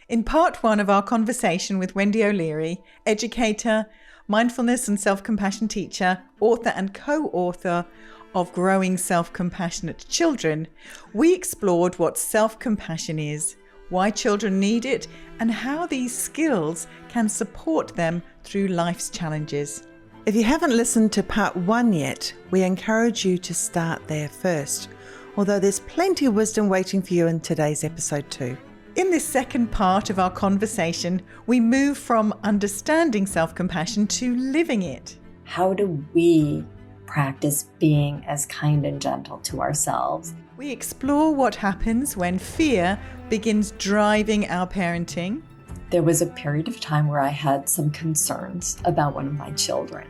In part one of our conversation with Wendy O'Leary, educator, mindfulness and self-compassion teacher, author and co-author of Growing Self-Compassionate Children, we explored what self-compassion is, why children need it, and how these skills can support them through life's challenges. If you haven't listened to part one yet, we encourage you to start there first, although there's plenty of wisdom waiting for you in today's episode too. In this second part of our conversation, we move from understanding self-compassion to living it. How do we practice being as kind and gentle to ourselves? We explore what happens when fear begins driving our parenting. There was a period of time where I had some concerns about one of my children.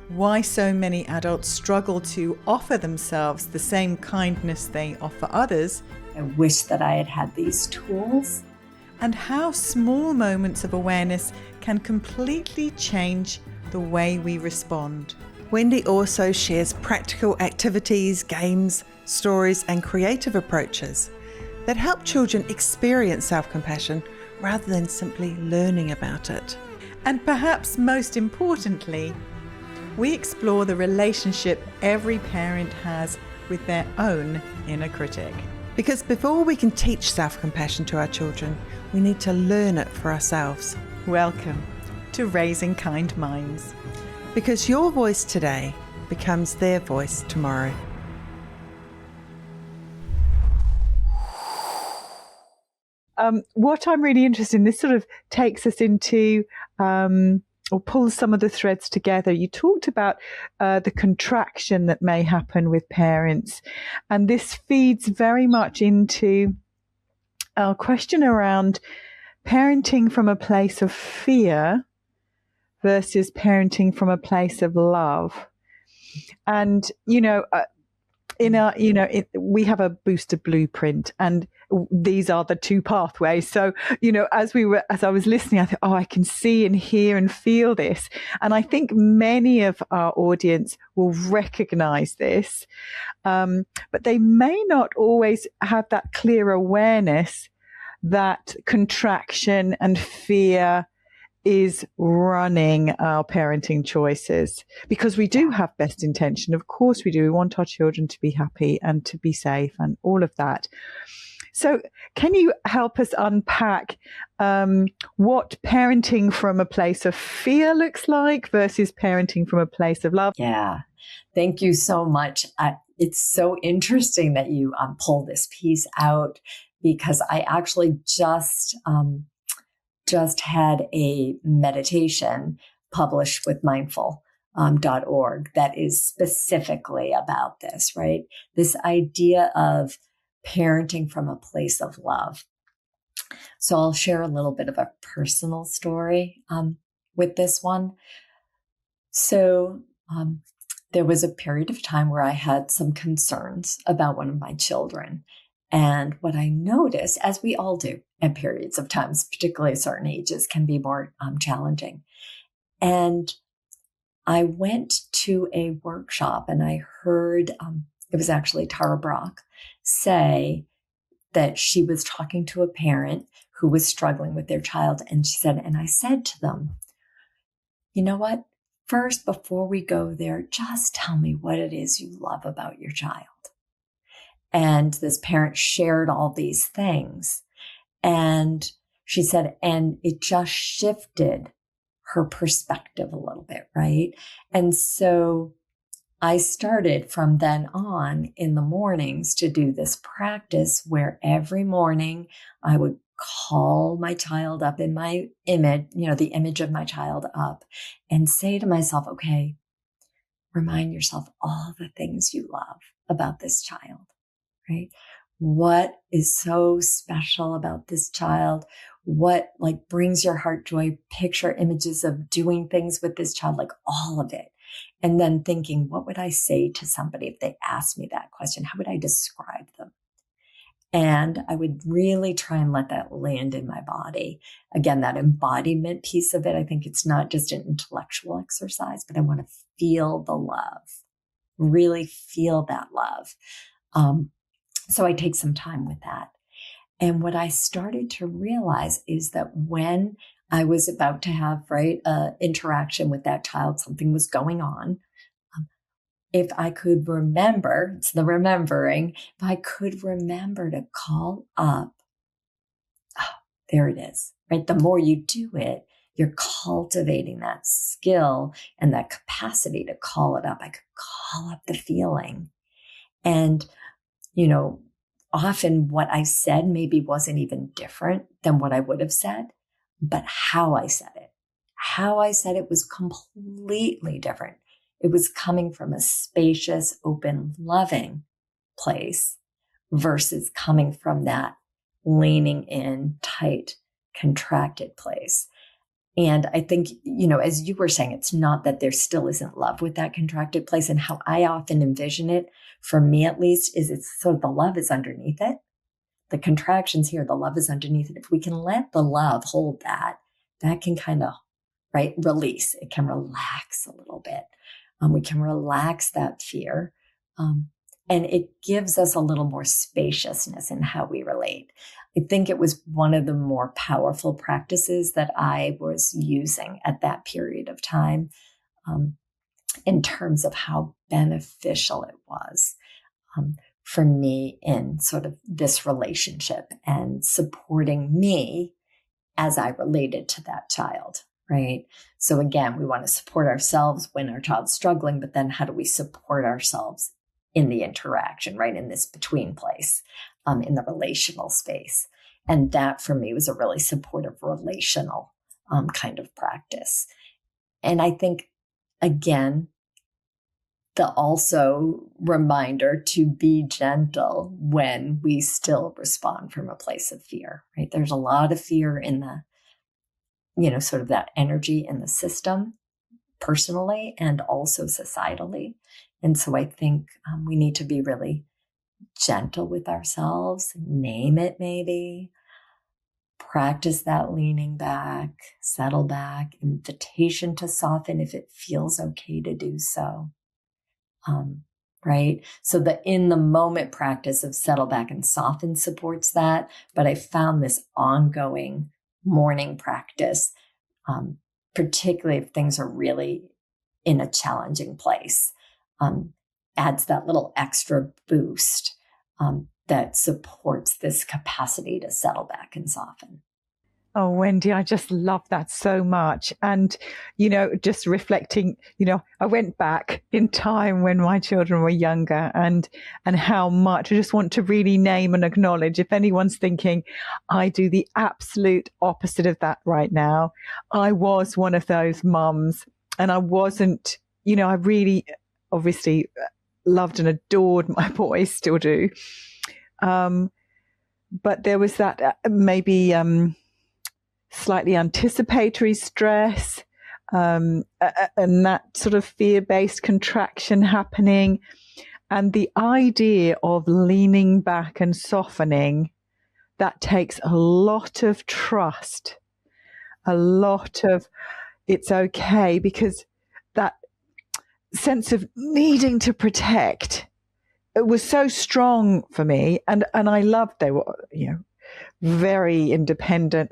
Why so many adults struggle to offer themselves the same kindness they offer others. I wish that I had had these tools. And how small moments of awareness can completely change the way we respond. Wendy also shares practical activities, games, stories, and creative approaches that help children experience self-compassion rather than simply learning about it. And perhaps most importantly, we explore the relationship every parent has with their own inner critic. Because before we can teach self-compassion to our children, we need to learn it for ourselves. Welcome to Raising Kind Minds. Because your voice today becomes their voice tomorrow. What I'm really interested in, this sort of takes us into or pulls some of the threads together. You talked about the contraction that may happen with parents, and this feeds very much into our question around parenting from a place of fear versus parenting from a place of love. And, we have a booster blueprint, and these are the two pathways. So, as I was listening, I thought, I can see and hear and feel this. And I think many of our audience will recognize this, but they may not always have that clear awareness that contraction and fear is running our parenting choices, because we do have best intention. Of course we do. We want our children to be happy and to be safe and all of that. So can you help us unpack what parenting from a place of fear looks like versus parenting from a place of love? Yeah. Thank you so much. It's so interesting that you pull this piece out, because I actually just had a meditation published with mindful.org that is specifically about this, right? This idea of parenting from a place of love. So I'll share a little bit of a personal story with this one. So there was a period of time where I had some concerns about one of my children. And what I noticed, as we all do at periods of times, particularly at certain ages, can be more challenging. And I went to a workshop and I heard, it was actually Tara Brach, say that she was talking to a parent who was struggling with their child. And she said, and I said to them, you know what? First, before we go there, just tell me what it is you love about your child. And this parent shared all these things. And she said, and it just shifted her perspective a little bit, right? And so I started from then on in the mornings to do this practice where every morning I would call my child up in my image, the image of my child up, and say to myself, okay, remind yourself all the things you love about this child. Right? What is so special about this child? What brings your heart joy? Picture images of doing things with this child, all of it. And then thinking, what would I say to somebody if they asked me that question? How would I describe them? And I would really try and let that land in my body. Again, that embodiment piece of it, I think it's not just an intellectual exercise, but I want to feel the love, really feel that love. So I take some time with that. And what I started to realize is that when I was about to have, right, interaction with that child, something was going on. If I could remember, it's the remembering, if I could remember to call up, oh, there it is, right? The more you do it, you're cultivating that skill and that capacity to call it up. I could call up the feeling. And, often what I said maybe wasn't even different than what I would have said, but how I said it. How I said it was completely different. It was coming from a spacious, open, loving place versus coming from that leaning in, tight, contracted place. And I think, as you were saying, it's not that there still isn't love with that contracted place. And how I often envision it, for me at least, is it's so the love is underneath it. The contractions here, the love is underneath it. If we can let the love hold that can kind of, right, release. It can relax a little bit. We can relax that fear. And it gives us a little more spaciousness in how we relate. I think it was one of the more powerful practices that I was using at that period of time, in terms of how beneficial it was for me in sort of this relationship and supporting me as I related to that child, right? So again, we want to support ourselves when our child's struggling, but then how do we support ourselves in the interaction, right? In this between place, in the relational space. And that for me was a really supportive relational kind of practice. And I think, again, the also reminder to be gentle when we still respond from a place of fear, right? There's a lot of fear in the, sort of that energy in the system personally and also societally. And so I think we need to be really gentle with ourselves, name it maybe, practice that leaning back, settle back, invitation to soften if it feels okay to do so. Right? So the in the moment practice of settle back and soften supports that. But I found this ongoing morning practice, particularly if things are really in a challenging place, adds that little extra boost that supports this capacity to settle back and soften. Oh, Wendy, I just love that so much. And, just reflecting, I went back in time when my children were younger and how much I just want to really name and acknowledge if anyone's thinking, I do the absolute opposite of that right now. I was one of those mums and I wasn't, I really obviously loved and adored my boys, still do. But there was that maybe, slightly anticipatory stress, and that sort of fear-based contraction happening. And the idea of leaning back and softening, that takes a lot of trust, a lot of it's okay, because that sense of needing to protect, it was so strong for me. And I loved they were, very independent,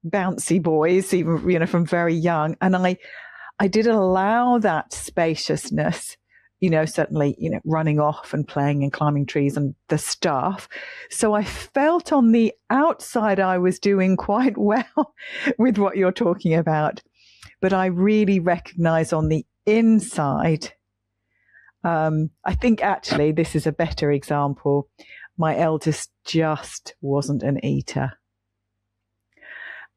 bouncy boys, even, from very young. And I did allow that spaciousness, certainly, running off and playing and climbing trees and the stuff. So I felt on the outside I was doing quite well with what you're talking about. But I really recognize on the inside, I think actually this is a better example. My eldest just wasn't an eater.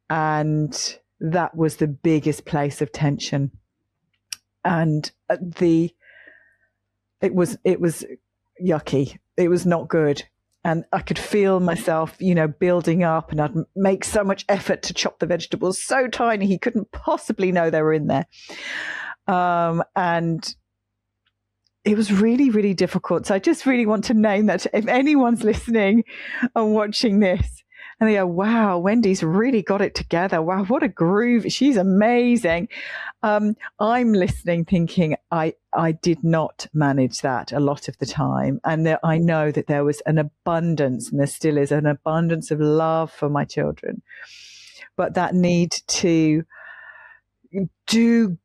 And that was the biggest place of tension. And it was yucky. It was not good. And I could feel myself, building up, and I'd make so much effort to chop the vegetables so tiny he couldn't possibly know they were in there. And it was really, really difficult. So I just really want to name that if anyone's listening and watching this And they go, wow, Wendy's really got it together. Wow, what a groove. She's amazing. I'm listening thinking I did not manage that a lot of the time. And I know that there was an abundance, and there still is an abundance of love for my children. But that need to do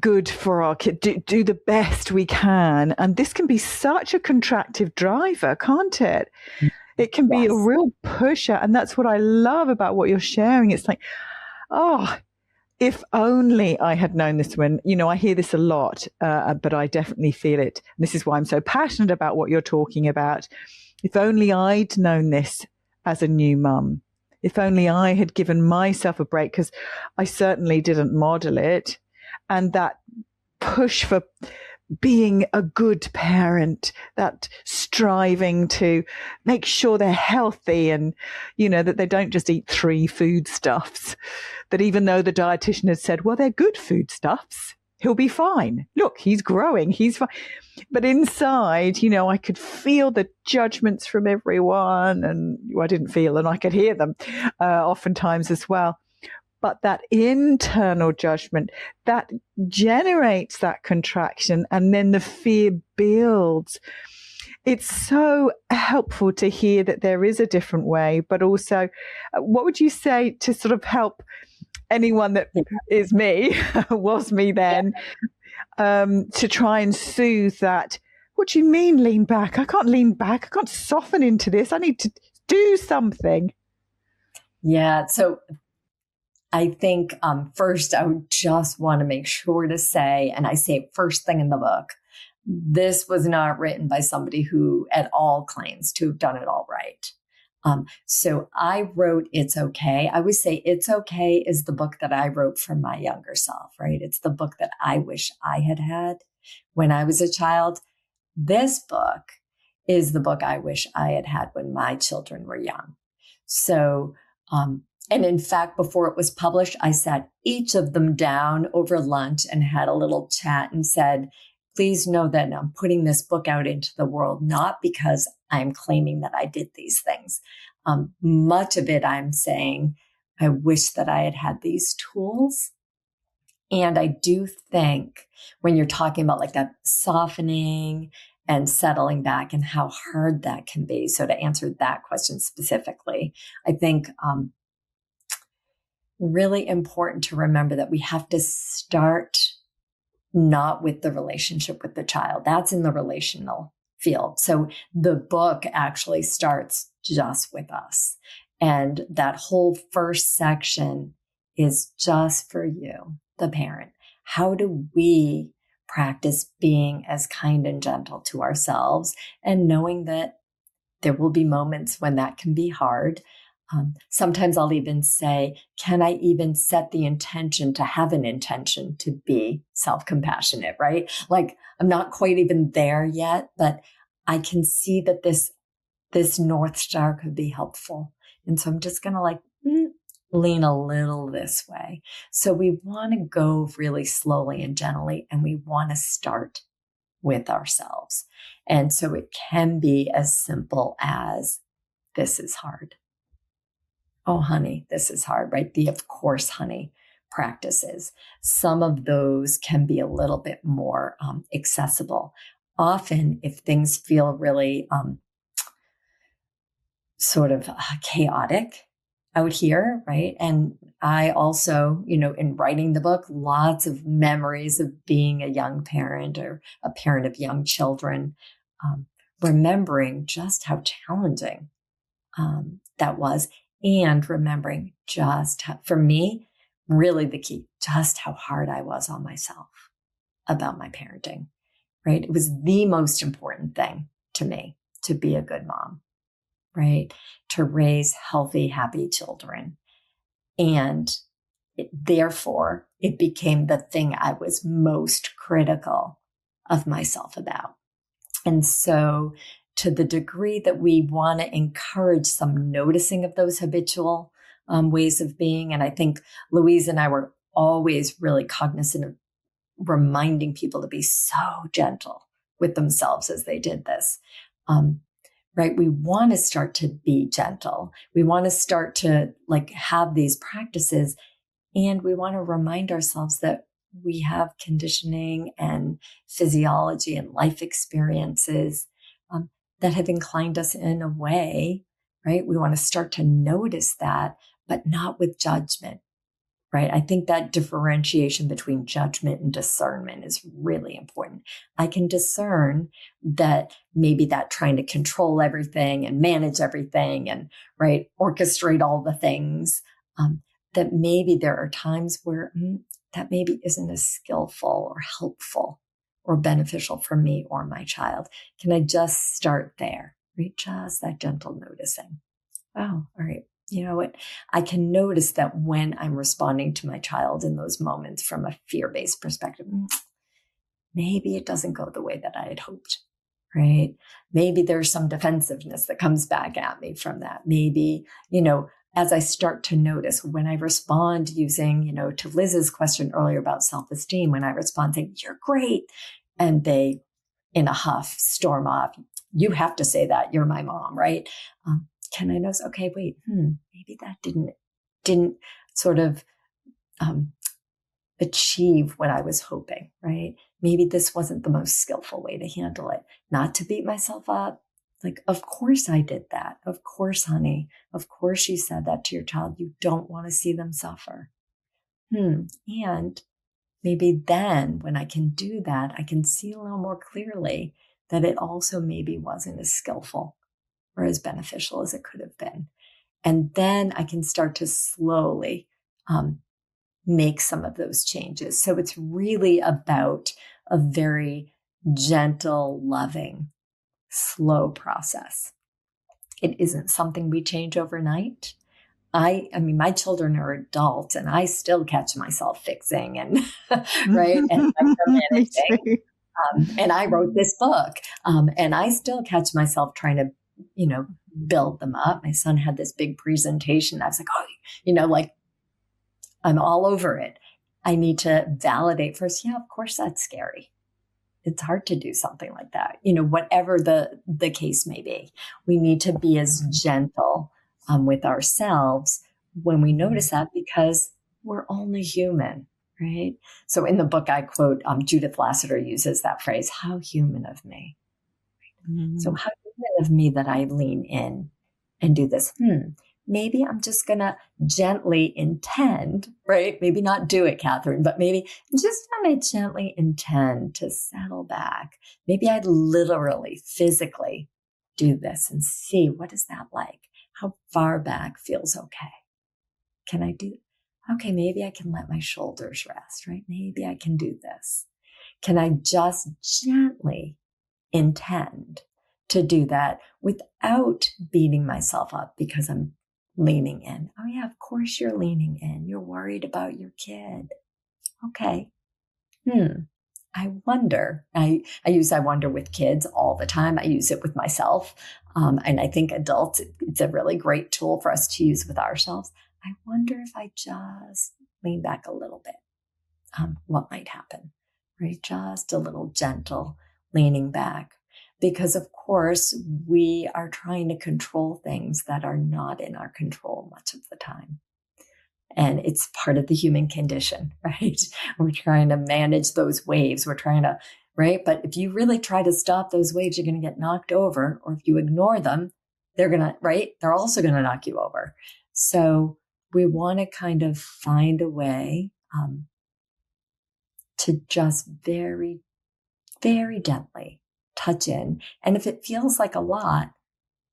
good for our kid, do the best we can. And this can be such a contractive driver, can't it? It can be a real pusher. And that's what I love about what you're sharing. It's like, oh, if only I had known this when, I hear this a lot, but I definitely feel it. And this is why I'm so passionate about what you're talking about. If only I'd known this as a new mum. If only I had given myself a break, because I certainly didn't model it. And that push for being a good parent, that striving to make sure they're healthy and, that they don't just eat 3 foodstuffs, that even though the dietitian had said, well, they're good foodstuffs, he'll be fine. Look, he's growing, he's fine. But inside, I could feel the judgments from everyone, and I didn't feel, and I could hear them oftentimes as well. But that internal judgment, that generates that contraction, and then the fear builds. It's so helpful to hear that there is a different way, but also, what would you say to sort of help anyone that is me, was me then, to try and soothe that? What do you mean lean back? I can't lean back. I can't soften into this. I need to do something. Yeah. So I think first, I would just want to make sure to say, and I say it first thing in the book, this was not written by somebody who at all claims to have done it all right. So I wrote It's Okay. I always say It's Okay is the book that I wrote for my younger self, right? It's the book that I wish I had had when I was a child. This book is the book I wish I had had when my children were young. So, and in fact, before it was published, I sat each of them down over lunch and had a little chat and said, please know that I'm putting this book out into the world, not because I'm claiming that I did these things. Much of it, I'm saying, I wish that I had had these tools. And I do think when you're talking about like that softening and settling back and how hard that can be. So to answer that question specifically, I think really important to remember that we have to start not with the relationship with the child. That's in the relational field. So the book actually starts just with us. And that whole first section is just for you, the parent. How do we practice being as kind and gentle to ourselves, and knowing that there will be moments when that can be hard. Sometimes I'll even say, can I even set the intention to have an intention to be self-compassionate, right? Like I'm not quite even there yet, but I can see that this North Star could be helpful. And so I'm just going to lean a little this way. So we want to go really slowly and gently, and we want to start with ourselves. And so it can be as simple as, this is hard. Oh, honey, this is hard, right? The of course, honey practices. Some of those can be a little bit more accessible. Often, if things feel really sort of chaotic out here, right? And I also, in writing the book, lots of memories of being a young parent or a parent of young children, remembering just how challenging that was. And remembering just how, for me, really the key, just how hard I was on myself about my parenting, right? It was the most important thing to me to be a good mom, right? To raise healthy, happy children. And therefore, it became the thing I was most critical of myself about. And so to the degree that we want to encourage some noticing of those habitual ways of being. And I think Louise and I were always really cognizant of reminding people to be so gentle with themselves as they did this. right? We want to start to be gentle. We want to start to like have these practices, and we want to remind ourselves that we have conditioning and physiology and life experiences that have inclined us in a way, right? We want to start to notice that, but not with judgment, right? I think that differentiation between judgment and discernment is really important. I can discern that maybe that trying to control everything and manage everything and, right, orchestrate all the things, that maybe there are times where that maybe isn't as skillful or helpful or beneficial for me or my child. Can I just start there? Right? Just that gentle noticing. Oh, all right. You know what? I can notice that when I'm responding to my child in those moments from a fear-based perspective, maybe it doesn't go the way that I had hoped, right? Maybe there's some defensiveness that comes back at me from that. Maybe, as I start to notice when I respond using, to Liz's question earlier about self-esteem, when I respond saying, "You're great," and they, in a huff, storm off, "You have to say that. You're my mom," right? Can I notice, okay, wait, maybe that didn't sort of achieve what I was hoping, right? Maybe this wasn't the most skillful way to handle it. Not to beat myself up. Like, of course I did that. Of course, honey. Of course you said that to your child. You don't want to see them suffer. And maybe then when I can do that, I can see a little more clearly that it also maybe wasn't as skillful or as beneficial as it could have been. And then I can start to slowly make some of those changes. So it's really about a very gentle, loving, slow process. It isn't something we change overnight. I mean, my children are adults and I still catch myself fixing and, right, and micromanaging. And I wrote this book and I still catch myself trying to, build them up. My son had this big presentation. I was like, like I'm all over it. I need to validate first. Yeah, of course that's scary. It's hard to do something like that. Whatever the case may be, we need to be as gentle with ourselves when we notice that, because we're only human, right? So in the book, I quote, Judith Lassiter uses that phrase, "How human of me." So how human of me that I lean in and do this. Maybe I'm just going to gently intend, right? Maybe not do it, Catherine, but maybe just going to gently intend to settle back. Maybe I'd literally, physically do this and see, what is that like? How far back feels okay? Can I do? Okay, maybe I can let my shoulders rest, right? Maybe I can do this. Can I just gently intend to do that without beating myself up because I'm leaning in? Oh yeah, of course you're leaning in. You're worried about your kid. Okay. I wonder. I use I wonder with kids all the time. I use it with myself. And I think adults, it's a really great tool for us to use with ourselves. I wonder if I just lean back a little bit, what might happen, right? Just a little gentle leaning back. Because of course, we are trying to control things that are not in our control much of the time. And it's part of the human condition, right? We're trying to manage those waves. We're trying to, right? But if you really try to stop those waves, you're going to get knocked over. Or if you ignore them, they're going to, right? They're also going to knock you over. So we want to kind of find a way to just very, very gently touch in. And if it feels like a lot,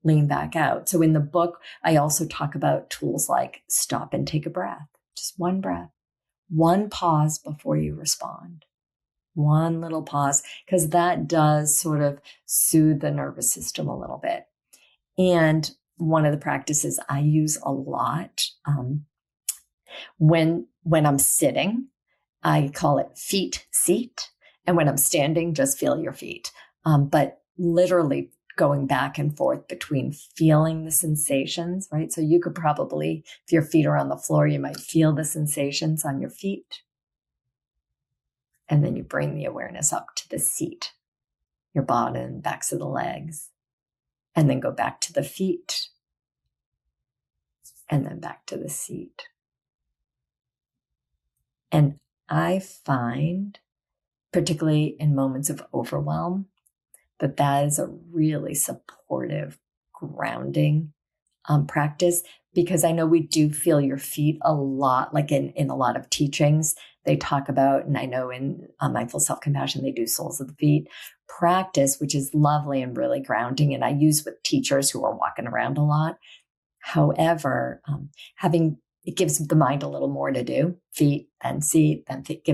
lean back out. So in the book, I also talk about tools like stop and take a breath, just one breath, one pause before you respond, one little pause, because that does sort of soothe the nervous system a little bit. And one of the practices I use a lot when I'm sitting, I call it feet seat. And when I'm standing, just feel your feet. But literally going back and forth between feeling the sensations, right? So you could probably, if your feet are on the floor, you might feel the sensations on your feet. And then you bring the awareness up to the seat, your bottom, backs of the legs. and then go back to the feet, and then back to the seat. And I find, particularly in moments of overwhelm, that is a really supportive, grounding practice, because I know we do feel your feet a lot, like in a lot of teachings they talk about, and I know in mindful self-compassion, they do soles of the feet practice, which is lovely and really grounding. And I use with teachers who are walking around a lot. However, it gives the mind a little more to do. Feet, then seat, then feet,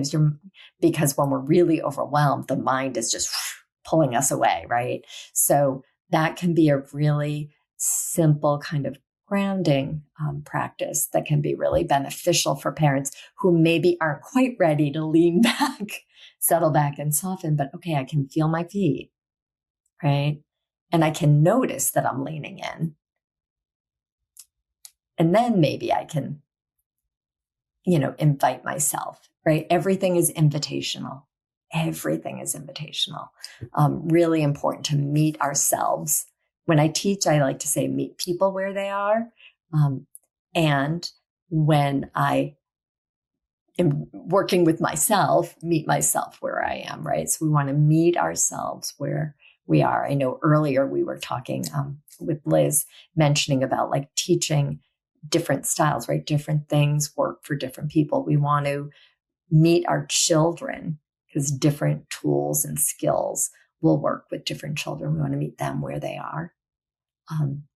because when we're really overwhelmed, the mind is just pulling us away, right? So that can be a really simple kind of grounding practice that can be really beneficial for parents who maybe aren't quite ready to lean back, settle back and soften, but okay, I can feel my feet, right? And I can notice that I'm leaning in. And then maybe I can, invite myself, right? Everything is invitational. Everything is invitational. Really important to meet ourselves. When I teach, I like to say, meet people where they are. And when I am working with myself, meet myself where I am, right? So we want to meet ourselves where we are. I know earlier we were talking with Liz, mentioning about like teaching different styles, right? Different things work for different people. We want to meet our children because different tools and skills will work with different children. We want to meet them where they are.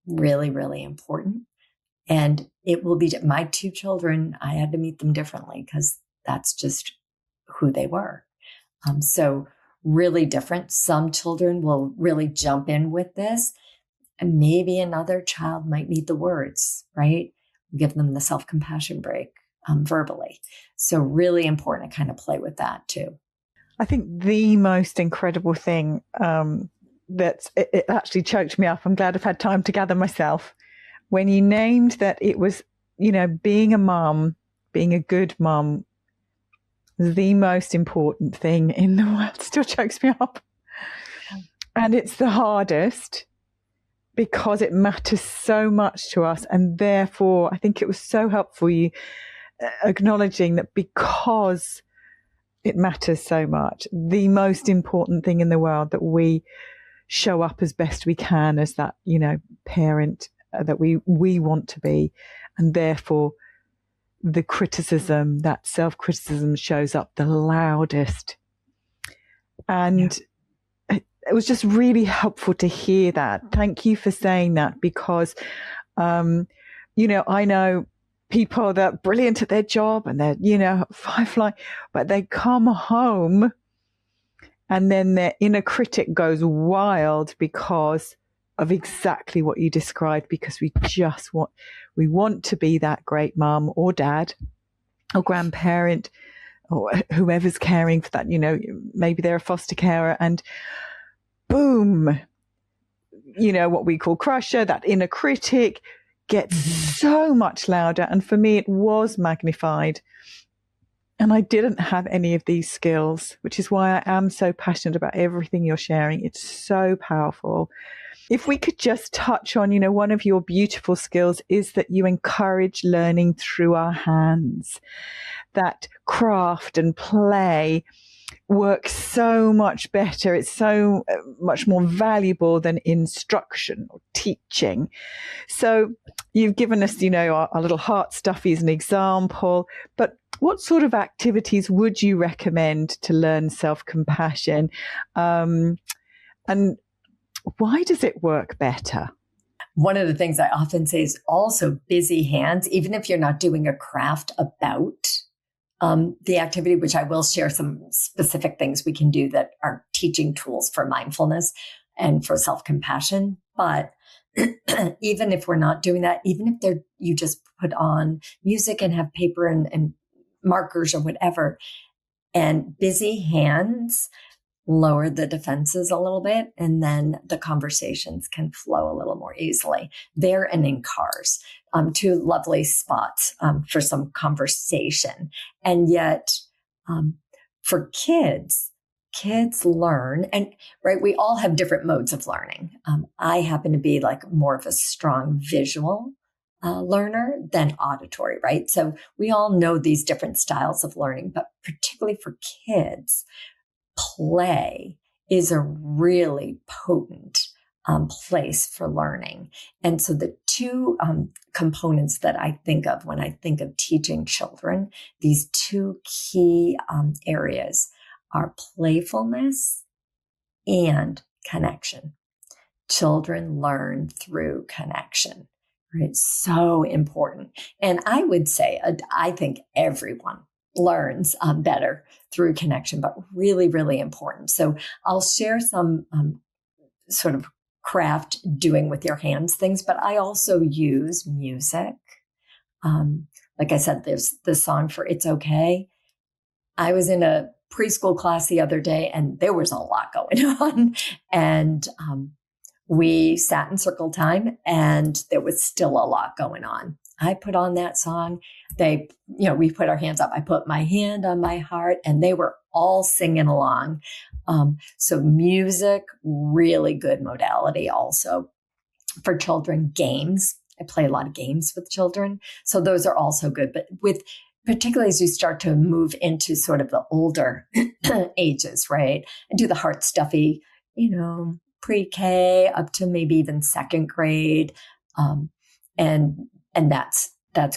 Really, really important. And it will be my two children. I had to meet them differently because that's just who they were. So really different. Some children will really jump in with this, and maybe another child might need the words, right? Give them the self-compassion break verbally. So really important to kind of play with that too. I think the most incredible thing it actually choked me up. I'm glad I've had time to gather myself. When you named that it was, being a mum, being a good mum, the most important thing in the world, still chokes me up. And it's the hardest because it matters so much to us. And therefore, I think it was so helpful you acknowledging that because it matters so much, the most important thing in the world, that we show up as best we can as that, parent that we want to be. And therefore, the criticism, that self-criticism shows up the loudest. And it was just really helpful to hear that. Thank you for saying that, because, I know people that are brilliant at their job and they're, fly, but they come home and then their inner critic goes wild because of exactly what you described, because we want to be that great mum or dad or grandparent or whoever's caring for that, maybe they're a foster carer, and boom, what we call crusher, that inner critic gets so much louder. And for me, it was magnified. And I didn't have any of these skills, which is why I am so passionate about everything you're sharing. It's so powerful. If we could just touch on, one of your beautiful skills is that you encourage learning through our hands. That craft and play works so much better. It's so much more valuable than instruction or teaching. So you've given us, our little heart stuffy as an example, but what sort of activities would you recommend to learn self-compassion? And why does it work better? One of the things I often say is also busy hands, even if you're not doing a craft about the activity, which I will share some specific things we can do that are teaching tools for mindfulness and for self-compassion. But even if we're not doing that, even if you just put on music and have paper and markers or whatever, and busy hands lower the defenses a little bit, and then the conversations can flow a little more easily. There and in cars, two lovely spots for some conversation. And yet, for kids, kids learn, and right, we all have different modes of learning. I happen to be like more of a strong visual learner than auditory, right? So we all know these different styles of learning, but particularly for kids, play is a really potent place for learning. And so the two components that I think of when I think of teaching children, these two key areas are playfulness and connection. Children learn through connection, right? So important. And I would say, I think everyone learns better through connection, but really, really important. So I'll share some sort of craft doing with your hands things, but I also use music. Like I said, there's the song for It's Okay. I was in a preschool class the other day and there was a lot going on. And we sat in circle time and there was still a lot going on. I put on that song. We put our hands up. I put my hand on my heart and they were all singing along. So music, really good modality also for children. Games. I play a lot of games with children. So those are also good. But particularly as you start to move into sort of the older ages, right? And do the heart stuffy, pre-K up to maybe even second grade. And that's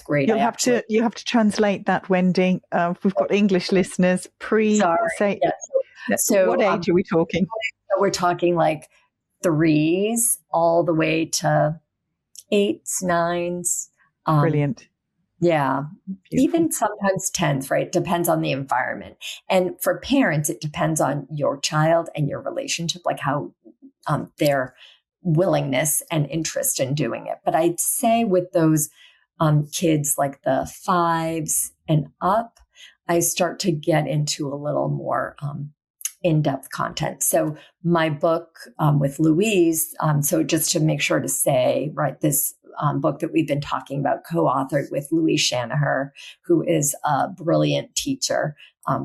great. You have to translate that, Wendy. We've got English listeners. So what age are we talking? We're talking like 3s all the way to 8s, 9s. Brilliant. Yeah. Beautiful. Even sometimes 10s, right? Depends on the environment. And for parents, it depends on your child and your relationship, like how their willingness and interest in doing it. But I'd say with those kids like the 5s and up, I start to get into a little more in-depth content. So my book with Louise, so just to make sure to say, right, this book that we've been talking about, co-authored with Louise Shanaher, who is a brilliant teacher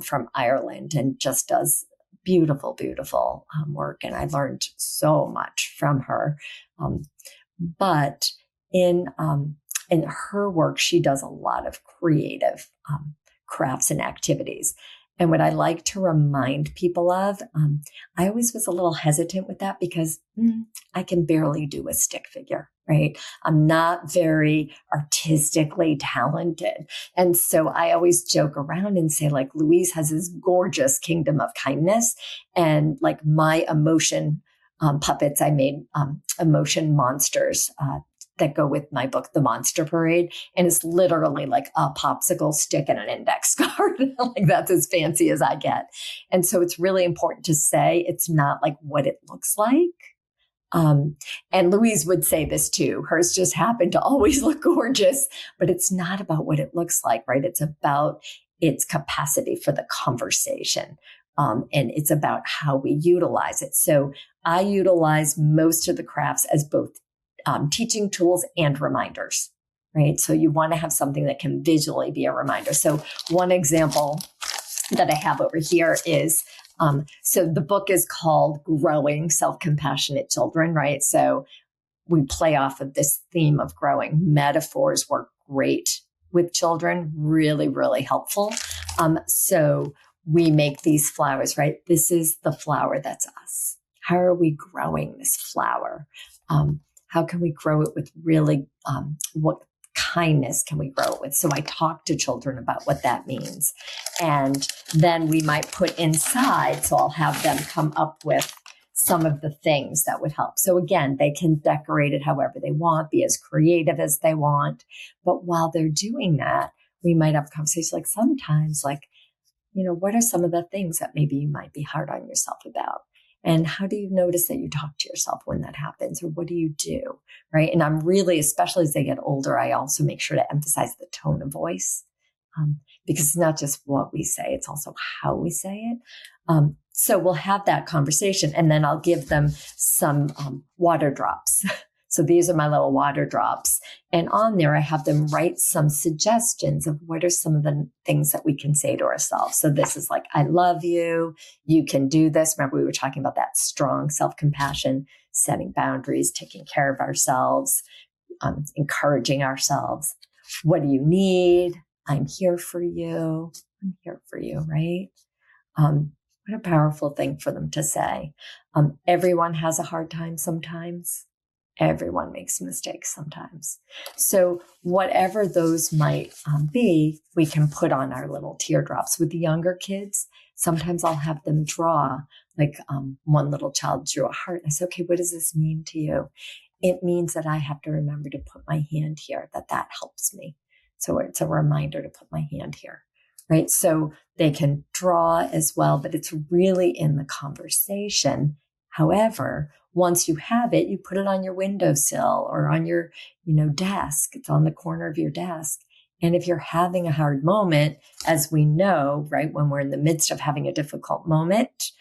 from Ireland and just does beautiful, beautiful work. And I learned so much from her. But in her work, she does a lot of creative crafts and activities. And what I like to remind people of, I always was a little hesitant with that because I can barely do a stick figure, right? I'm not very artistically talented. And so I always joke around and say, like, Louise has this gorgeous kingdom of kindness. And like my emotion puppets, I made emotion monsters that go with my book, The Monster Parade. And it's literally like a popsicle stick and an index card. Like that's as fancy as I get. And so it's really important to say it's not like what it looks like. And Louise would say this too. Hers just happened to always look gorgeous, but it's not about what it looks like, right? It's about its capacity for the conversation. And it's about how we utilize it. So I utilize most of the crafts as both teaching tools and reminders, right? So you want to have something that can visually be a reminder. So one example that I have over here is, so the book is called Growing Self-Compassionate Children, right? So we play off of this theme of growing. Metaphors work great with children, really, really helpful. So we make these flowers, right? This is the flower that's us. How are we growing this flower? How can we grow it with really, what kindness can we grow it with? So I talk to children about what that means. And then we might put inside, so I'll have them come up with some of the things that would help. So again, they can decorate it however they want, be as creative as they want. But while they're doing that, we might have conversations like sometimes like, what are some of the things that maybe you might be hard on yourself about? And how do you notice that you talk to yourself when that happens? Or what do you do? Right. And I'm really, especially as they get older, I also make sure to emphasize the tone of voice because it's not just what we say, it's also how we say it. So we'll have that conversation and then I'll give them some water drops. So these are my little water drops. And on there, I have them write some suggestions of what are some of the things that we can say to ourselves. So this is like, I love you. You can do this. Remember, we were talking about that strong self-compassion, setting boundaries, taking care of ourselves, encouraging ourselves. What do you need? I'm here for you. I'm here for you, right? What a powerful thing for them to say. Everyone has a hard time sometimes. Everyone makes mistakes sometimes. So whatever those might be, we can put on our little teardrops. With the younger kids, sometimes I'll have them draw, like one little child drew a heart. And I said, okay, what does this mean to you? It means that I have to remember to put my hand here, that helps me. So it's a reminder to put my hand here, right? So they can draw as well, but it's really in the conversation. However, once you have it, you put it on your windowsill or on your, desk. It's on the corner of your desk. And if you're having a hard moment, as we know, right, when we're in the midst of having a difficult moment,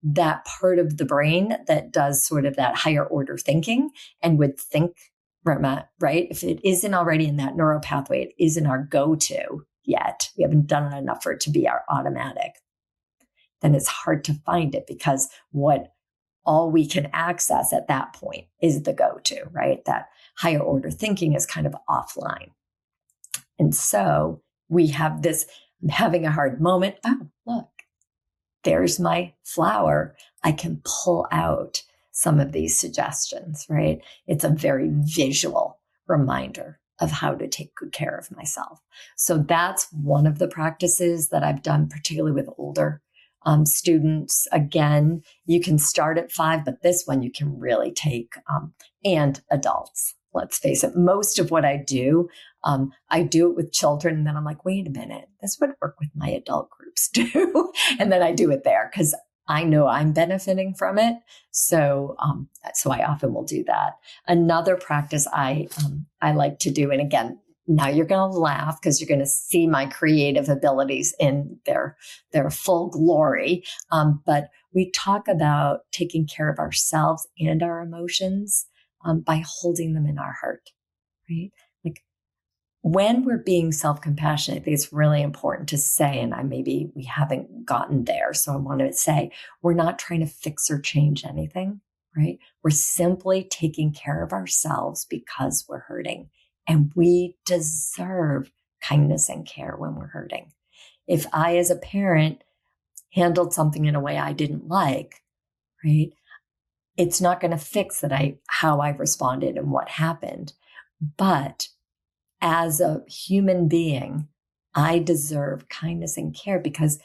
that part of the brain that does sort of that higher order thinking and would think, right? If it isn't already in that neural pathway, it isn't our go-to yet. We haven't done enough for it to be our automatic. Then it's hard to find it because all we can access at that point is the go-to, right? That higher order thinking is kind of offline. And so we have this, I'm having a hard moment. Oh, look, there's my flower. I can pull out some of these suggestions, right? It's a very visual reminder of how to take good care of myself. So that's one of the practices that I've done, particularly with older students. Again, you can start at 5, but this one you can really take, and adults. Let's face it, most of what I do it with children. And then I'm like, wait a minute, this would work with my adult groups too. And then I do it there because I know I'm benefiting from it. So I often will do that. Another practice I like to do, and again, now you're going to laugh because you're going to see my creative abilities in their full glory. But we talk about taking care of ourselves and our emotions by holding them in our heart, right? Like when we're being self-compassionate, I think it's really important to say, and we haven't gotten there. So I want to say, we're not trying to fix or change anything, right? We're simply taking care of ourselves because we're hurting. And we deserve kindness and care when we're hurting. If I, as a parent, handled something in a way I didn't like, right? It's not going to fix how I responded and what happened. But as a human being, I deserve kindness and care because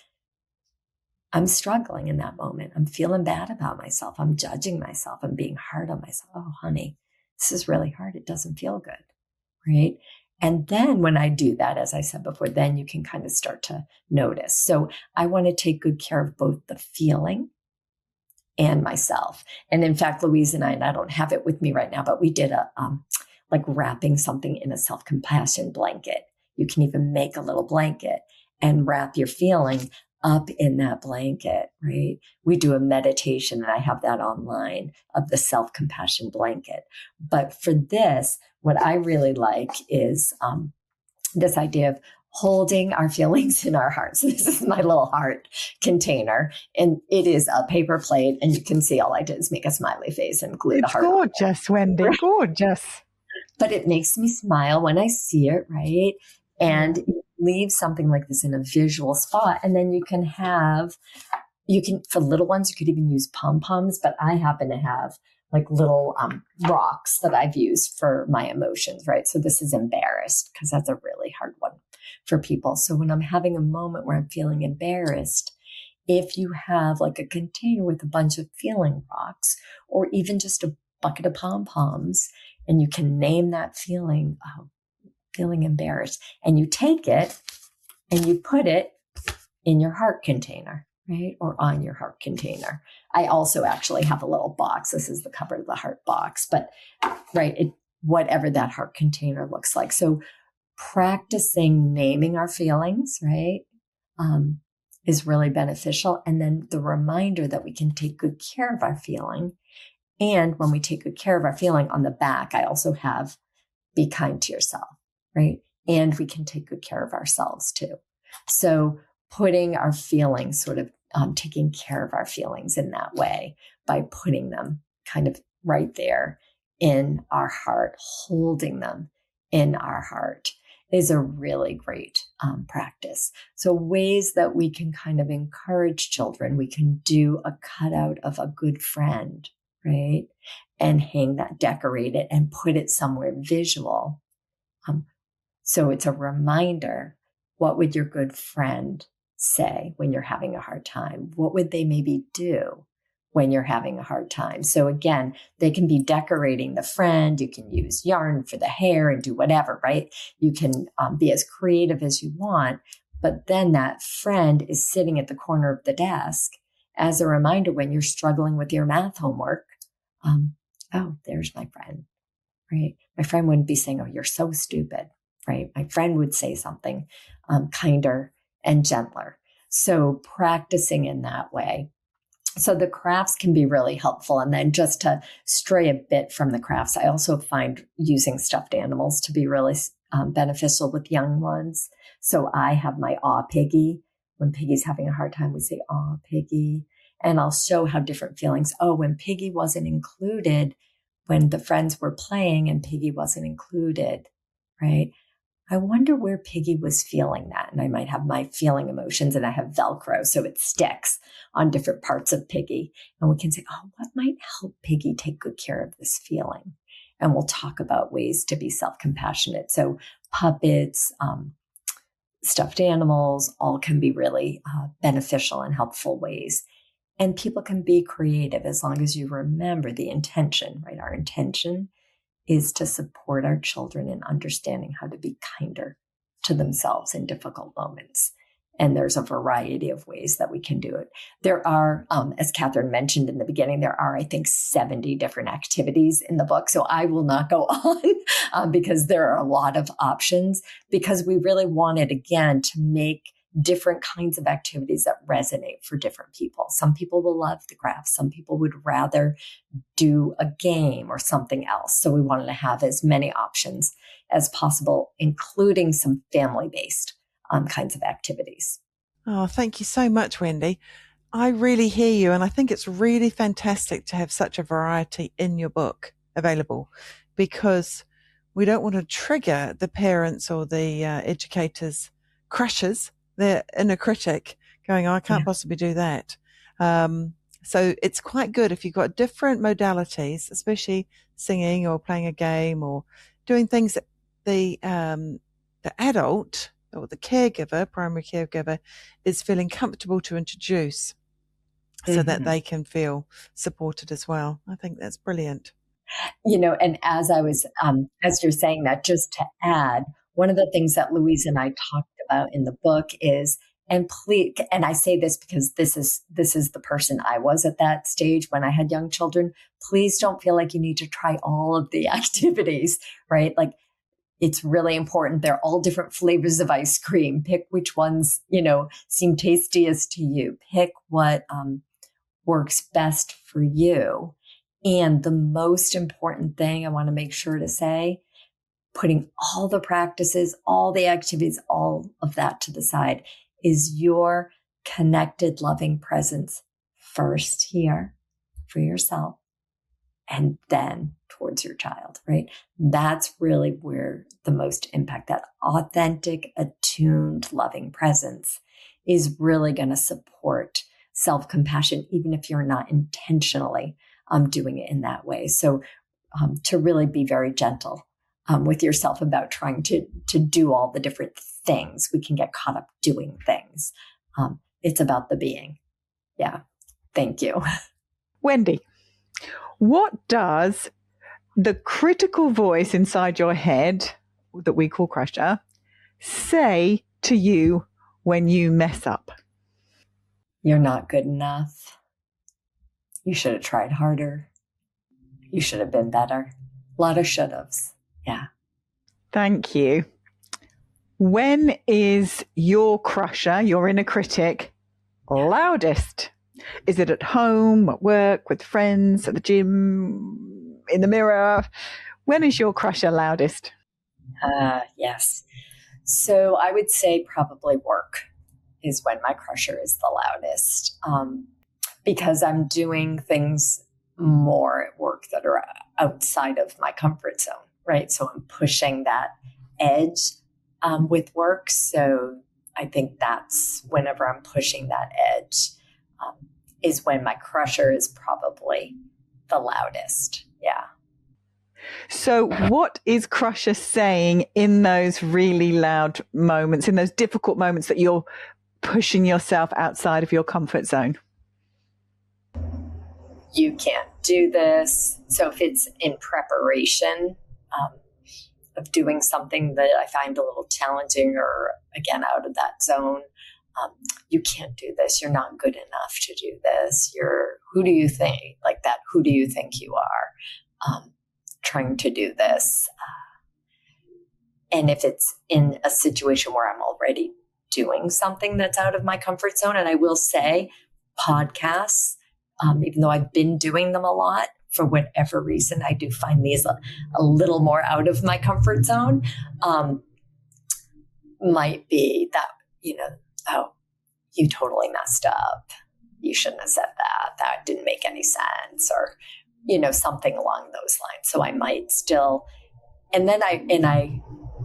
I'm struggling in that moment. I'm feeling bad about myself. I'm judging myself. I'm being hard on myself. Oh, honey, this is really hard. It doesn't feel good. Right. And then when I do that, as I said before, then you can kind of start to notice. So I want to take good care of both the feeling and myself. And in fact, Louise and I don't have it with me right now, but we did like wrapping something in a self-compassion blanket. You can even make a little blanket and wrap your feeling up in that blanket, right? We do a meditation, and I have that online, of the self-compassion blanket. But for this, what I really like is this idea of holding our feelings in our hearts. So this is my little heart container, and it is a paper plate, and you can see all I did is make a smiley face and glue the heart. It's gorgeous, Wendy, gorgeous. But it makes me smile when I see it, right? And you leave something like this in a visual spot, and then you can, for little ones, you could even use pom-poms, but I happen to have like little rocks that I've used for my emotions, right? So this is embarrassed because that's a really hard one for people. So when I'm having a moment where I'm feeling embarrassed, if you have like a container with a bunch of feeling rocks, or even just a bucket of pom-poms, and you can name that feeling, feeling embarrassed, and you take it and you put it in your heart container, right? Or on your heart container. I also actually have a little box. This is the cover of the heart box, but right, whatever that heart container looks like. So practicing naming our feelings, right, is really beneficial. And then the reminder that we can take good care of our feeling And when we take good care of our feeling, on the back, I also have be kind to yourself, right? And we can take good care of ourselves too. So putting our feelings, sort of taking care of our feelings in that way by putting them kind of right there in our heart, holding them in our heart is a really great practice. So ways that we can kind of encourage children, we can do a cutout of a good friend, right? And hang that, decorate it, and put it somewhere visual. So it's a reminder. What would your good friend say when you're having a hard time? What would they maybe do when you're having a hard time? So again, they can be decorating the friend. You can use yarn for the hair and do whatever, right? You can be as creative as you want, but then that friend is sitting at the corner of the desk as a reminder when you're struggling with your math homework. Oh, there's my friend, right? My friend wouldn't be saying, oh, you're so stupid, right? My friend would say something kinder and gentler. So practicing in that way. So the crafts can be really helpful. And then just to stray a bit from the crafts, I also find using stuffed animals to be really beneficial with young ones. So I have my Aw Piggy. When Piggy's having a hard time, we say, Aw Piggy. And I'll show how different feelings. Oh, when Piggy wasn't included, when the friends were playing and Piggy wasn't included, right? I wonder where Piggy was feeling that. And I might have my feeling emotions and I have Velcro, so it sticks on different parts of Piggy. And we can say, oh, what might help Piggy take good care of this feeling? And we'll talk about ways to be self-compassionate. So puppets, stuffed animals, all can be really beneficial and helpful ways. And people can be creative as long as you remember the intention, right? Our intention is to support our children in understanding how to be kinder to themselves in difficult moments. And there's a variety of ways that we can do it. There are, as Catherine mentioned in the beginning, there are, I think, 70 different activities in the book. So I will not go on because there are a lot of options, because we really wanted, again, to make different kinds of activities that resonate for different people. Some people will love the crafts. Some people would rather do a game or something else. So we wanted to have as many options as possible, including some family-based kinds of activities. Oh, thank you so much, Wendy. I really hear you. And I think it's really fantastic to have such a variety in your book available, because we don't want to trigger the parents or the educators' crushes, their inner critic going, oh, I can't possibly do that. So it's quite good if you've got different modalities, especially singing or playing a game or doing things that the adult or the caregiver, primary caregiver, is feeling comfortable to introduce so that they can feel supported as well. I think that's brilliant. You know, and as I was, as you're saying that, just to add, one of the things that Louise and I talked about in the book is, and please, and I say this because this is the person I was at that stage when I had young children. Please don't feel like you need to try all of the activities, right? Like, it's really important. They're all different flavors of ice cream. Pick which ones, seem tastiest to you. Pick what works best for you. And the most important thing I want to make sure to say, putting all the practices, all the activities, all of that to the side, is your connected, loving presence first here for yourself, and then towards your child, right? That's really where the most impact, that authentic, attuned, loving presence is really going to support self-compassion, even if you're not intentionally doing it in that way. So to really be very gentle with yourself about trying to do all the different things. We can get caught up doing things. It's about the being. Yeah. Thank you. Wendy, what does the critical voice inside your head that we call Crusher say to you when you mess up? You're not good enough. You should have tried harder. You should have been better. A lot of should haves. Yeah. Thank you. When is your Crusher, your inner critic, loudest? Is it at home, at work, with friends, at the gym, in the mirror? When is your crusher loudest? Yes. So I would say probably work is when my crusher is the loudest, because I'm doing things more at work that are outside of my comfort zone, right? So I'm pushing that edge with work. So I think that's whenever I'm pushing that edge is when my crusher is probably the loudest. Yeah. So what is crusher saying in those really loud moments, in those difficult moments that you're pushing yourself outside of your comfort zone? You can't do this. So if it's in preparation of doing something that I find a little challenging or again out of that zone, you can't do this. You're not good enough to do this. Who do you think like that? Who do you think you are trying to do this? And if it's in a situation where I'm already doing something that's out of my comfort zone, and I will say podcasts, even though I've been doing them a lot, for whatever reason, I do find these a little more out of my comfort zone. Might be that, oh, you totally messed up. You shouldn't have said that. That didn't make any sense, or, something along those lines. So I might still, and then I,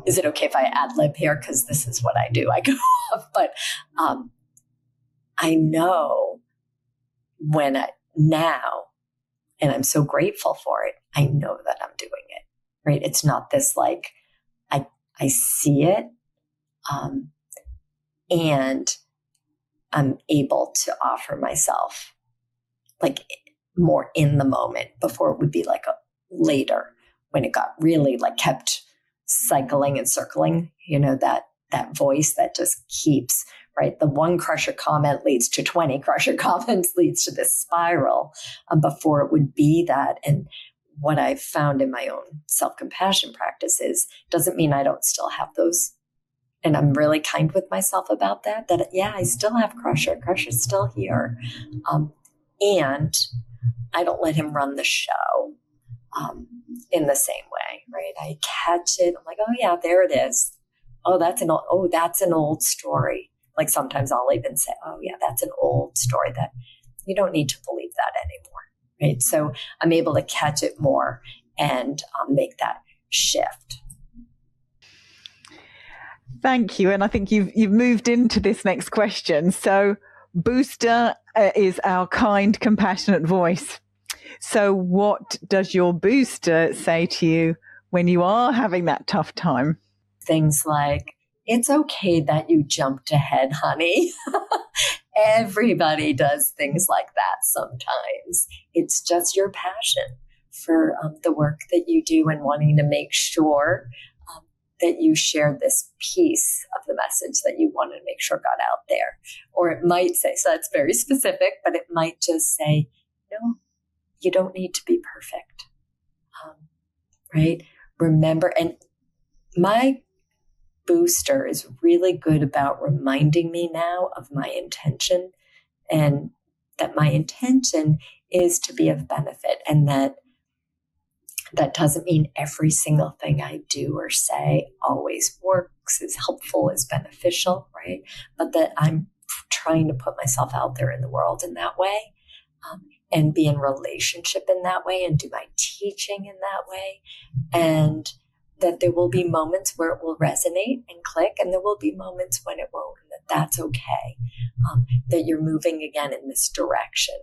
is it okay if I ad lib here? Because this is what I do. I go off, but I know now, and I'm so grateful for it, I know that I'm doing it, right? It's not this like, I see it, and I'm able to offer myself like more in the moment. Before it would be like later when it got really like kept cycling and circling, that voice that just keeps, right? The one crusher comment leads to 20 crusher comments, leads to this spiral before it would be that. And what I've found in my own self-compassion practice is, doesn't mean I don't still have those. And I'm really kind with myself about that, yeah, I still have crusher. Crusher's still here. And I don't let him run the show in the same way, right? I catch it. I'm like, oh yeah, there it is. Oh, that's an old story. Like sometimes I'll even say, oh yeah, that's an old story that you don't need to believe that anymore, right? So I'm able to catch it more and make that shift. Thank you. And I think you've moved into this next question. So booster is our kind, compassionate voice. So what does your booster say to you when you are having that tough time? Things like, it's okay that you jumped ahead, honey. Everybody does things like that sometimes. It's just your passion for the work that you do and wanting to make sure that you share this piece of the message that you want to make sure got out there. Or it might say, so that's very specific, but it might just say, no, you don't need to be perfect. Right? Remember, and my booster is really good about reminding me now of my intention, and that my intention is to be of benefit, and that doesn't mean every single thing I do or say always works, is helpful, is beneficial, right? But that I'm trying to put myself out there in the world in that way, and be in relationship in that way, and do my teaching in that way. And that there will be moments where it will resonate and click, and there will be moments when it won't, and that's okay. That you're moving again in this direction.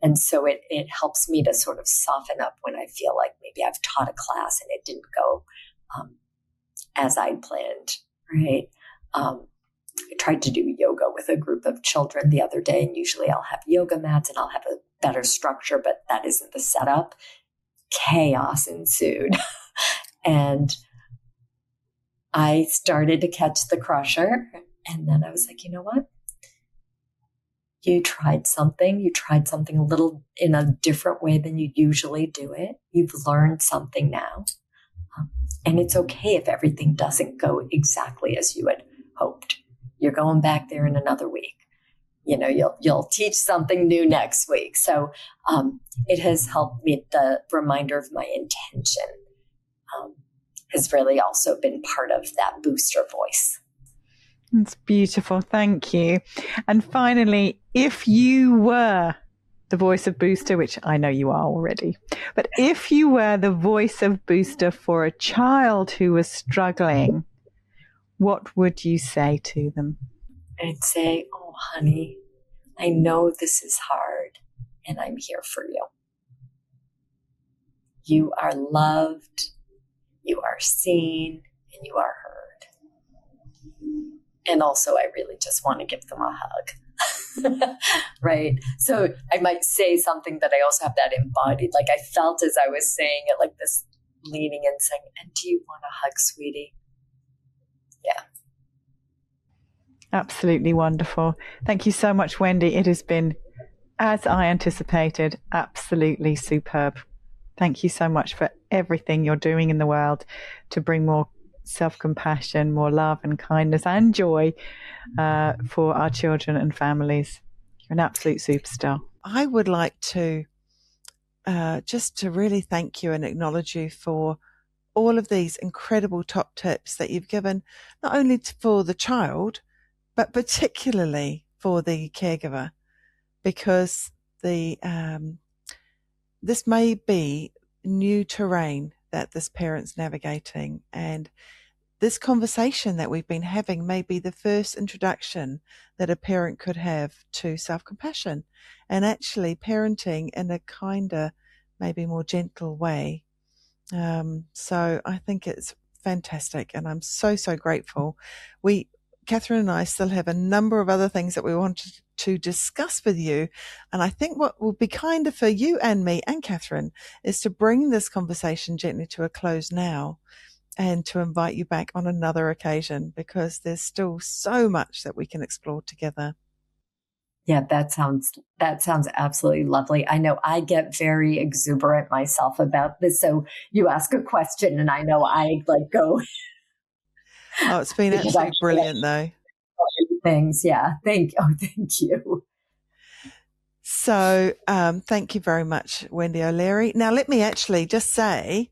And so it helps me to sort of soften up when I feel like maybe I've taught a class and it didn't go as I'd planned, right? I tried to do yoga with a group of children the other day, and usually I'll have yoga mats and I'll have a better structure, but that isn't the setup. Chaos ensued. And I started to catch the crusher, and then I was like, you know what? You tried something a little in a different way than you usually do it. You've learned something now. And it's okay if everything doesn't go exactly as you had hoped. You're going back there in another week. you'll teach something new next week. So it has helped me. The reminder of my intention has really also been part of that booster voice. It's beautiful. Thank you. And finally, if you were the voice of Booster, which I know you are already, but if you were the voice of Booster for a child who was struggling, what would you say to them? I'd say, oh, honey, I know this is hard and I'm here for you. You are loved, you are seen, and you are heard. And also, I really just want to give them a hug. Right? So I might say something that I also have that embodied. Like I felt as I was saying it, like this leaning and saying, and do you want a hug, sweetie? Yeah. Absolutely wonderful. Thank you so much, Wendy. It has been, as I anticipated, absolutely superb. Thank you so much for everything you're doing in the world to bring more self-compassion, more love and kindness and joy for our children and families. You're an absolute superstar. I would like to just to really thank you and acknowledge you for all of these incredible top tips that you've given, not only for the child, but particularly for the caregiver, because this may be new terrain that this parent's navigating, and this conversation that we've been having may be the first introduction that a parent could have to self-compassion and actually parenting in a kinder, maybe more gentle way. So I think it's fantastic, and I'm so grateful. Catherine and I still have a number of other things that we wanted to discuss with you. And I think what will be kinder for you and me and Catherine is to bring this conversation gently to a close now and to invite you back on another occasion, because there's still so much that we can explore together. Yeah, that sounds absolutely lovely. I know I get very exuberant myself about this. So you ask a question and I know I go. Oh, it's been absolutely brilliant though. Things. Yeah. Thank you. So thank you very much, Wendy O'Leary. Now, let me actually just say,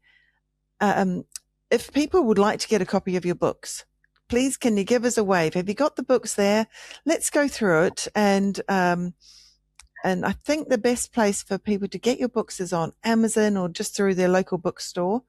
if people would like to get a copy of your books, please, can you give us a wave? Have you got the books there? Let's go through it. And I think the best place for people to get your books is on Amazon or just through their local bookstore.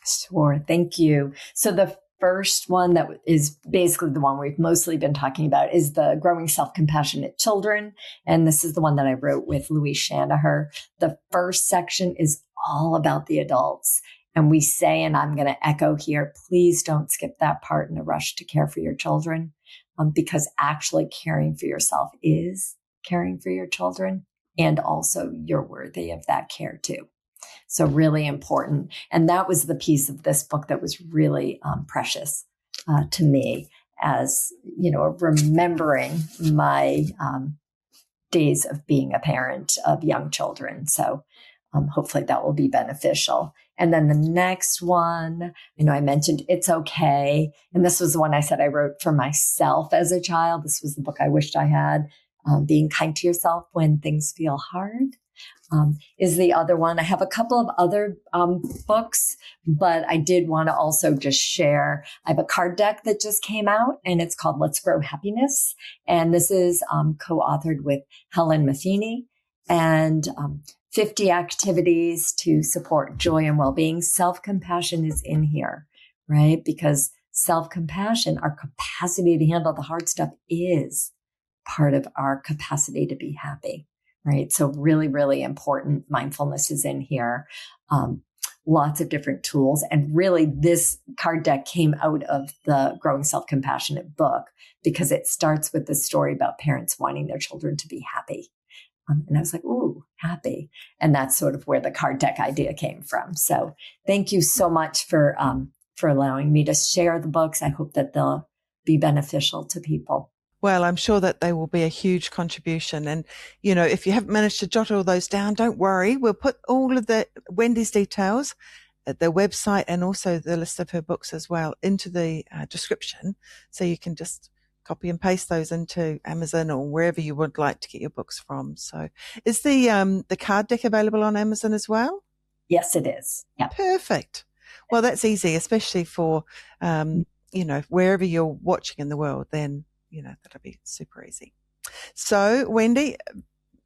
Sure. Thank you. So the first one that is basically the one we've mostly been talking about is the Growing Self-Compassionate Children. And this is the one that I wrote with Louise Shanaher. The first section is all about the adults. And we say, and I'm going to echo here, please don't skip that part in a rush to care for your children, because actually caring for yourself is caring for your children. And also you're worthy of that care too. So really important. And that was the piece of this book that was really precious to me, as, remembering my days of being a parent of young children. So hopefully that will be beneficial. And then the next one, I mentioned It's Okay. And this was the one I said I wrote for myself as a child. This was the book I wished I had. Being Kind to Yourself When Things Feel Hard. Is the other one. I have a couple of other books, but I did want to also just share. I have a card deck that just came out, and it's called Let's Grow Happiness. And this is co-authored with Helen Matheny, and 50 activities to support joy and well-being. Self-compassion is in here, right? Because self-compassion, our capacity to handle the hard stuff, is part of our capacity to be happy. Right. So really, really important. Mindfulness is in here. Lots of different tools. And really, this card deck came out of the Growing Self-Compassionate book, because it starts with the story about parents wanting their children to be happy. And I was like, ooh, happy. And that's sort of where the card deck idea came from. So thank you so much for allowing me to share the books. I hope that they'll be beneficial to people. Well, I'm sure that they will be a huge contribution. And, if you haven't managed to jot all those down, don't worry. We'll put all of Wendy's details at their website and also the list of her books as well into the description. So you can just copy and paste those into Amazon or wherever you would like to get your books from. So is the card deck available on Amazon as well? Yes, it is. Yeah. Perfect. Well, that's easy, especially for, wherever you're watching in the world, then, that'll be super easy. So, Wendy,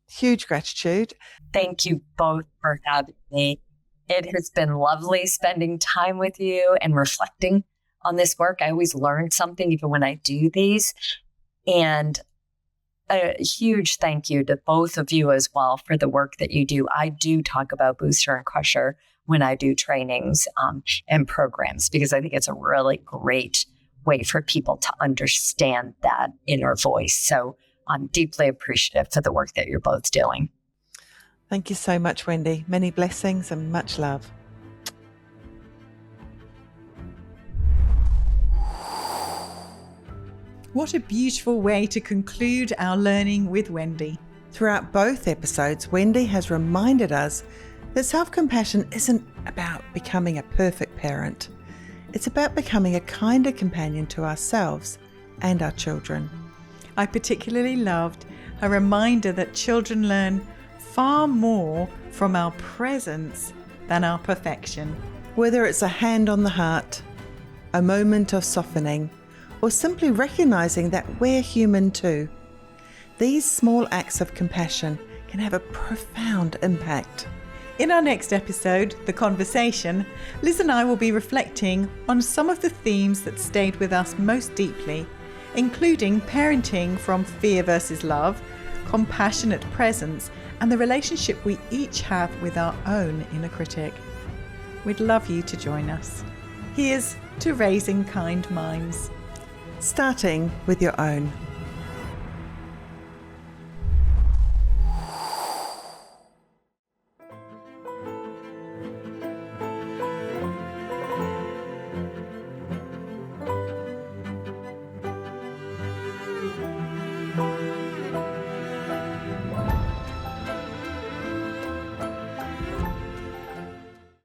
huge gratitude. Thank you both for having me. It has been lovely spending time with you and reflecting on this work. I always learn something even when I do these. And a huge thank you to both of you as well for the work that you do. I do talk about Booster and Crusher when I do trainings and programs, because I think it's a really great way for people to understand that inner voice. So I'm deeply appreciative for the work that you're both doing. Thank you so much, Wendy. Many blessings and much love. What a beautiful way to conclude our learning with Wendy. Throughout both episodes, Wendy has reminded us that self-compassion isn't about becoming a perfect parent. It's about becoming a kinder companion to ourselves and our children. I particularly loved a reminder that children learn far more from our presence than our perfection. Whether it's a hand on the heart, a moment of softening, or simply recognizing that we're human too, these small acts of compassion can have a profound impact. In our next episode, The Conversation, Liz and I will be reflecting on some of the themes that stayed with us most deeply, including parenting from fear versus love, compassionate presence, and the relationship we each have with our own inner critic. We'd love you to join us. Here's to raising kind minds. Starting with your own.